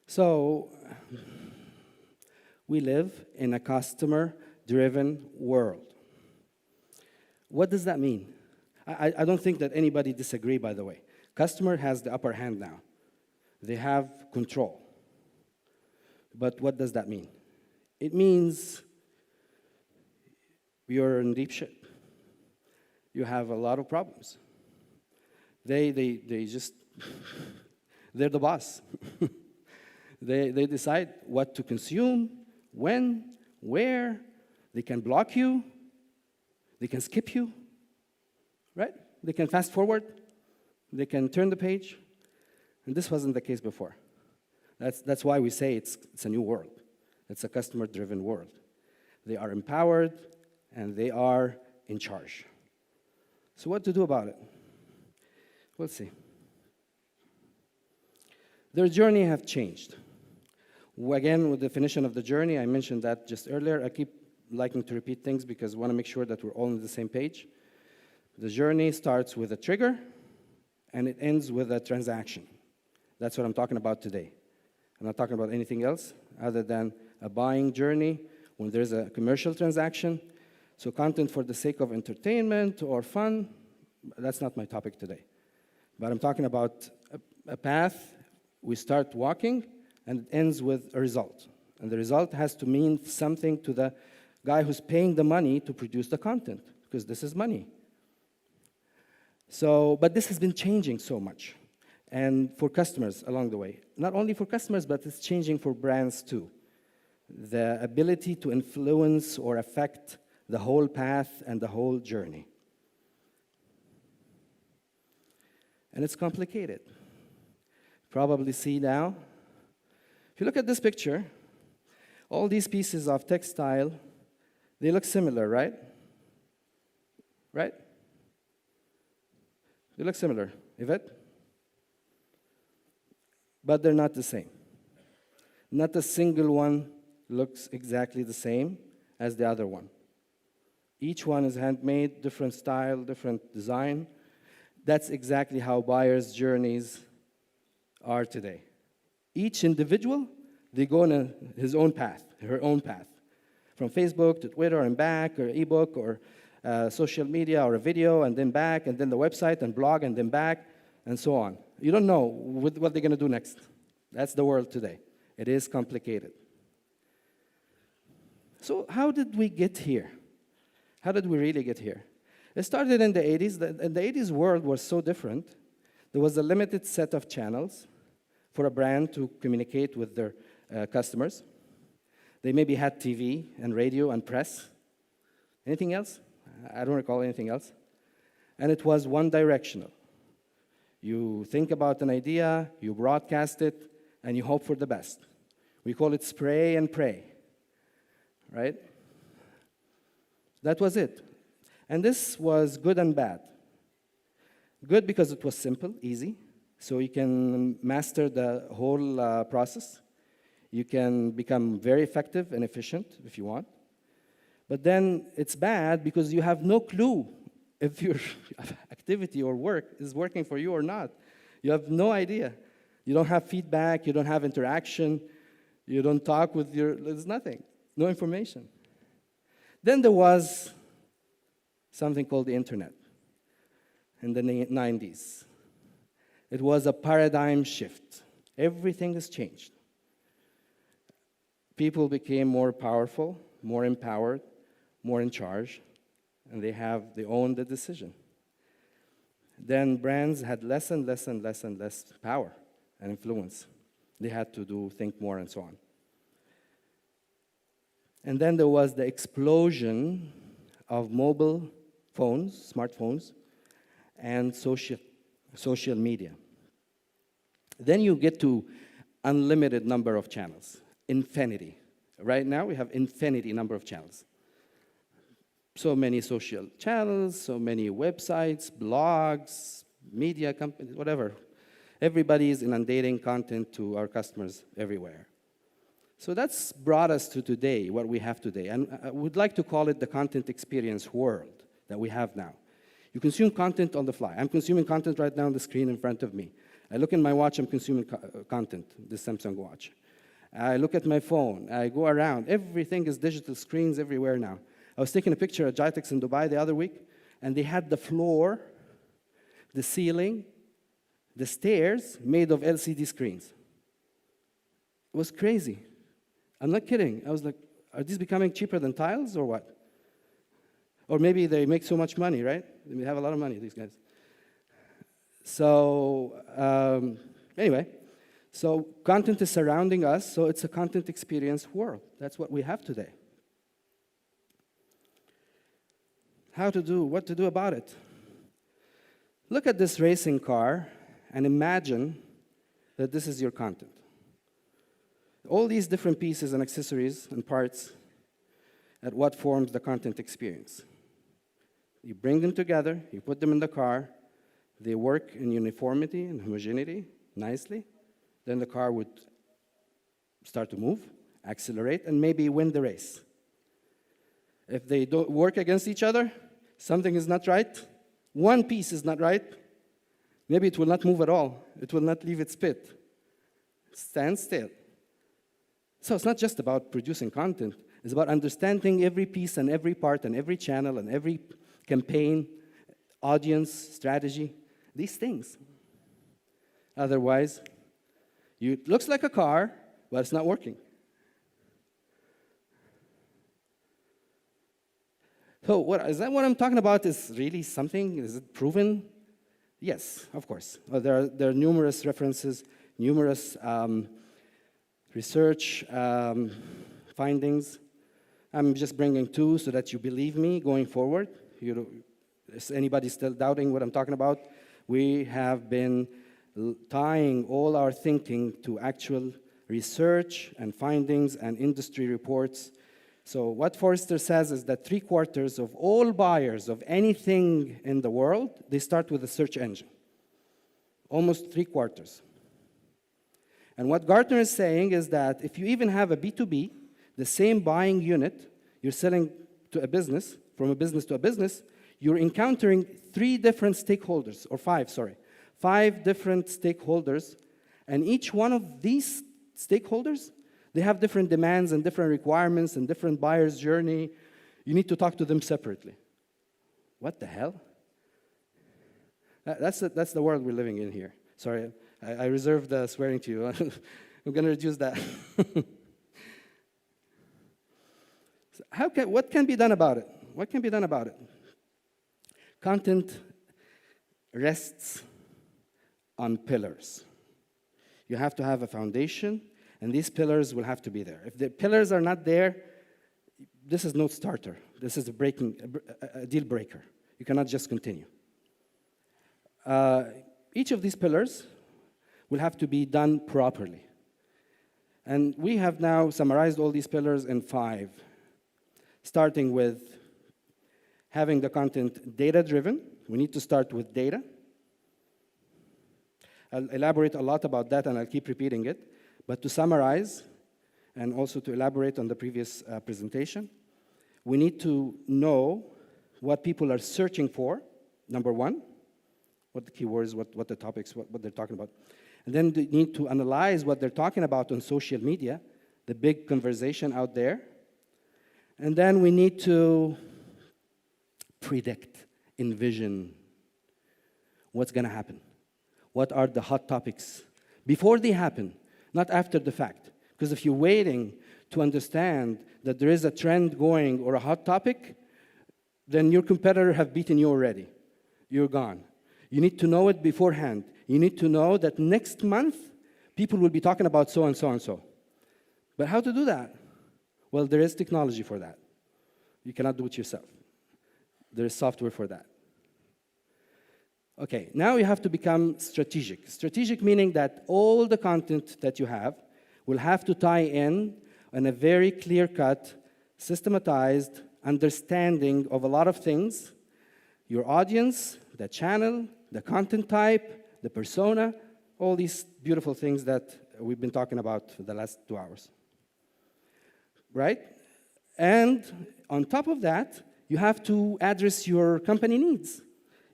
So we live in a customer-driven world. What does that mean? I don't think that anybody disagree, by the way. Customer has the upper hand now. They have control. But what does that mean? It means you're in deep shit. You have a lot of problems. They just, they're the boss. They decide what to consume, when, where. They can block you. They can skip you, right? They can fast forward. They can turn the page. And this wasn't the case before. That's why we say it's a new world. It's a customer-driven world. They are empowered, and they are in charge. So what to do about it? We'll see. Their journey have changed. Again, with the definition of the journey, I mentioned that just earlier. I keep liking to repeat things because I want to make sure that we're all on the same page. The journey starts with a trigger, and it ends with a transaction. That's what I'm talking about today. I'm not talking about anything else other than a buying journey when there's a commercial transaction. So content for the sake of entertainment or fun, that's not my topic today. But I'm talking about a path. We start walking, and it ends with a result. And the result has to mean something to the guy who's paying the money to produce the content, because this is money. So, but this has been changing so much, and for customers along the way. Not only for customers, but it's changing for brands too. The ability to influence or affect the whole path and the whole journey. And it's complicated. Probably see now. If you look at this picture, all these pieces of textile, they look similar, right? Right? They look similar, Yvette? But they're not the same. Not a single one looks exactly the same as the other one. Each one is handmade, different style, different design. That's exactly how buyers' journeys are today. Each individual, they go on his own path, her own path. From Facebook to Twitter and back, or ebook, or social media, or a video, and then back, and then the website, and blog, and then back, and so on. You don't know what they're going to do next. That's the world today. It is complicated. So how did we get here? How did we really get here? It started in the 80s. The 80s world was so different. There was a limited set of channels for a brand to communicate with their customers. They maybe had TV and radio and press. Anything else? I don't recall anything else. And it was one-directional. You think about an idea, you broadcast it, and you hope for the best. We call it spray and pray, right? That was it. And this was good and bad. Good because it was simple, easy, so you can master the whole process. You can become very effective and efficient if you want. But then it's bad because you have no clue if your activity or work is working for you or not. You have no idea. You don't have feedback, you don't have interaction, you don't talk with there's nothing, no information. Then there was something called the internet in the 90s. It was a paradigm shift. Everything has changed. People became more powerful, more empowered, more in charge, and they own the decision. Then brands had less and less and less and less power and influence. They had to think more and so on. And then there was the explosion of mobile phones, smartphones, and social media. Then you get to unlimited number of channels, infinity. Right now we have infinity number of channels. So many social channels, so many websites, blogs, media companies, whatever. Everybody is inundating content to our customers everywhere. So that's brought us to today, what we have today. And I would like to call it the content experience world that we have now. You consume content on the fly. I'm consuming content right now on the screen in front of me. I look in my watch, I'm consuming content, the Samsung watch. I look at my phone, I go around, everything is digital screens everywhere now. I was taking a picture at Jitex in Dubai the other week, and they had the floor, the ceiling, the stairs made of LCD screens. It was crazy. I'm not kidding. I was like, are these becoming cheaper than tiles or what? Or maybe they make so much money, right? They have a lot of money, these guys. So anyway, so content is surrounding us, so it's a content experience world. That's what we have today. What to do about it? Look at this racing car and imagine that this is your content. All these different pieces and accessories and parts at what forms the content experience. You bring them together, you put them in the car, they work in uniformity and homogeneity nicely, then the car would start to move, accelerate, and maybe win the race. If they don't work against each other, something is not right, one piece is not right, maybe it will not move at all, it will not leave its pit, stand still. So it's not just about producing content, it's about understanding every piece and every part and every channel and every campaign, audience, strategy, these things. Otherwise, it looks like a car, but it's not working. So is that what I'm talking about is really something? Is it proven? Yes, of course. There are numerous references, numerous research findings. I'm just bringing two so that you believe me going forward. Is anybody still doubting what I'm talking about? We have been tying all our thinking to actual research and findings and industry reports. So what Forrester says is that 3/4 of all buyers of anything in the world, they start with a search engine. Almost 3/4. And what Gartner is saying is that if you even have a B2B, the same buying unit, you're selling to a business, from a business to a business, you're encountering 3 different stakeholders, or 5, sorry. 5 different stakeholders, and each one of these stakeholders, they have different demands and different requirements and different buyer's journey. You need to talk to them separately. What the hell? That's the world we're living in here. Sorry, I reserve the swearing to you. I'm going to reduce that. So what can be done about it? What can be done about it? Content rests on pillars. You have to have a foundation, and these pillars will have to be there. If the pillars are not there, this is no starter. This is a deal breaker. You cannot just continue. Each of these pillars will have to be done properly. And we have now summarized all these pillars in 5, starting with having the content data-driven. We need to start with data. I'll elaborate a lot about that, and I'll keep repeating it. But to summarize, and also to elaborate on the previous presentation, we need to know what people are searching for, number 1, what the keywords, what the topics, what they're talking about. And then they need to analyze what they're talking about on social media, the big conversation out there. And then we need to predict, envision what's going to happen. What are the hot topics before they happen, not after the fact. Because if you're waiting to understand that there is a trend going or a hot topic, then your competitor have beaten you already. You're gone. You need to know it beforehand. You need to know that next month, people will be talking about so and so and so. But how to do that? Well, there is technology for that. You cannot do it yourself. There is software for that. Okay, now you have to become strategic. Strategic meaning that all the content that you have will have to tie in a very clear-cut, systematized understanding of a lot of things. Your audience, the channel, the content type, the persona, all these beautiful things that we've been talking about for the last 2 hours. Right? And on top of that, you have to address your company needs.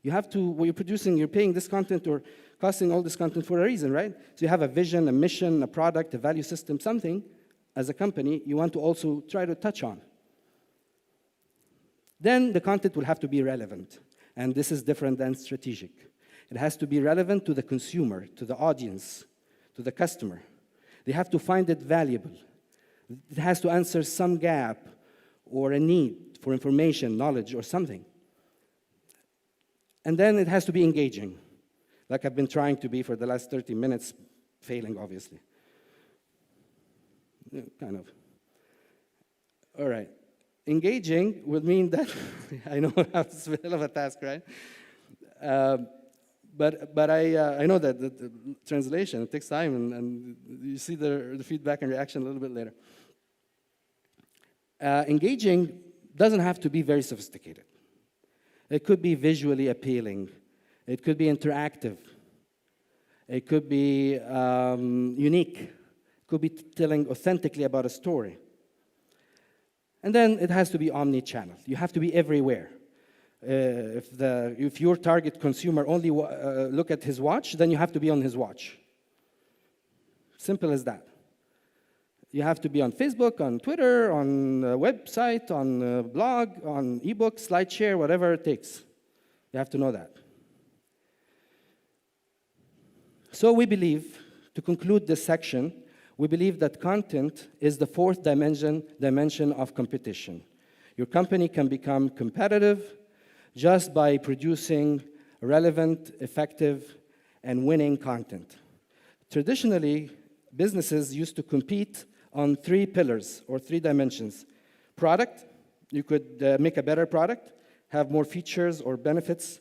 You have to, what you're producing, you're paying this content or broadcasting all this content for a reason, right? So you have a vision, a mission, a product, a value system, something as a company you want to also try to touch on. Then the content will have to be relevant. And this is different than strategic. It has to be relevant to the consumer, to the audience, to the customer. They have to find it valuable. It has to answer some gap or a need for information, knowledge, or something. And then it has to be engaging, like I've been trying to be for the last 30 minutes, failing, obviously. Yeah, kind of. All right. Engaging would mean that, I know it's a hell of a task, right? But I know that the translation, it takes time, and you see the feedback and reaction a little bit later. Engaging doesn't have to be very sophisticated. It could be visually appealing. It could be interactive. It could be unique. It could be telling authentically about a story. And then it has to be omni-channel. You have to be everywhere. If your target consumer only look at his watch, then you have to be on his watch. Simple as that. You have to be on Facebook, on Twitter, on a website, on a blog, on ebook, SlideShare, whatever it takes. You have to know that. So we believe, to conclude this section, we believe that content is the fourth dimension of competition. Your company can become competitive just by producing relevant, effective, and winning content. Traditionally, businesses used to compete on three pillars or three dimensions. Product, you could make a better product, have more features or benefits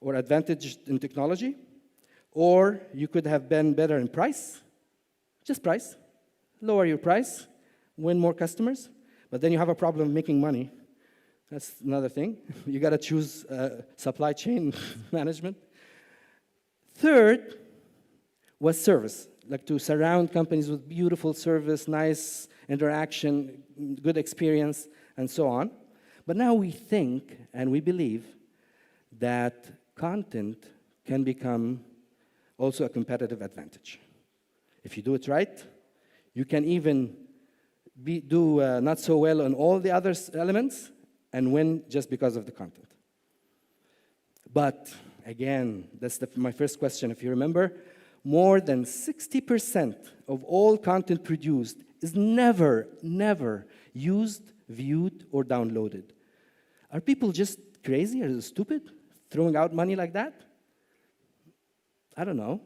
or advantage in technology, or you could have been better in price, just price, lower your price, win more customers, but then you have a problem making money. That's another thing. You got to choose supply chain management. Third was service, like to surround companies with beautiful service, nice interaction, good experience, and so on. But now we think and we believe that content can become also a competitive advantage. If you do it right, you can even do not so well on all the other elements and win just because of the content. But again, that's my first question. If you remember, more than 60% of all content produced is never used, viewed, or downloaded. Are people just crazy or stupid, throwing out money like that? I don't know.